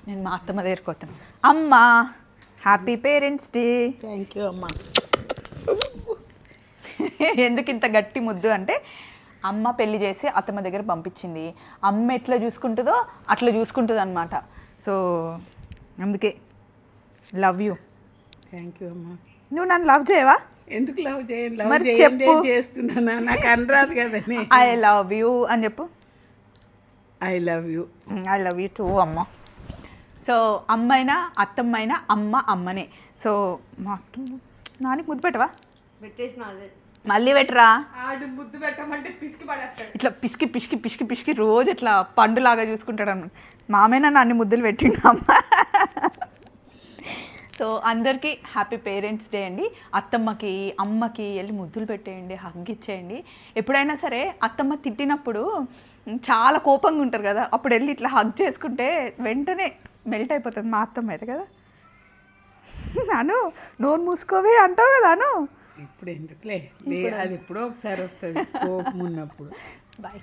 నేను మా అత్తమ్మ దగ్గరికి పోతాను. అమ్మ happy parents day. Thank you అమ్మ. ఎందుకు ఇంత గట్టి ముద్దు అంటే అమ్మ పెళ్లి చేసి అత్తమ్మ దగ్గర పంపించింది. అమ్మ ఎట్లా చూసుకుంటుందో అట్లా చూసుకుంటుంది అనమాట. సో అందుకే లవ్ యూ. థ్యాంక్ యూ అమ్మ. నువ్వు నన్ను లవ్ చేయవా? ఎందుకు లవ్ చేయండి? మరి లవ్ చెప్పు. చేయండి చేస్తున్నా, నాకు అనరాదు కదని. ఐ లవ్ యూ అని చెప్పు. I love you. I love you two అమ్మ. సో అమ్మైనా అత్తమ్మైనా అమ్మ అమ్మనే. సో మా అత్తమ్మ నానికి ముద్దు పెట్టవా? మళ్ళీ పెట్టరా. ఆడు ముద్దు పెట్టమంటే పిసికి పడేస్తాడు. ఇట్లా పిసికి పిసికి పిసికి పిసికి రోజు ఇట్లా పండులాగా చూసుకుంటాడు అన్నమాట. మామేనా అన్ని ముద్దులు పెట్టిండు అమ్మ. సో అందరికీ హ్యాపీ పేరెంట్స్ డే అండి. అత్తమ్మకి అమ్మకి వెళ్ళి ముద్దులు పెట్టేయండి, హగ్ ఇచ్చేయండి. ఎప్పుడైనా సరే అత్తమ్మ తిట్టినప్పుడు చాలా కోపంగా ఉంటారు కదా, అప్పుడు వెళ్ళి ఇట్లా హగ్ చేసుకుంటే వెంటనే మెల్ట్ అయిపోతుంది. మా అత్తమ్మ అయితే కదా, నాను నోరు మూసుకోవే అంటావు కదా అను. ఇప్పుడు ఎందుకులే, అది ఎప్పుడో ఒకసారి వస్తుంది కోపం ఉన్నప్పుడు. బాయ్.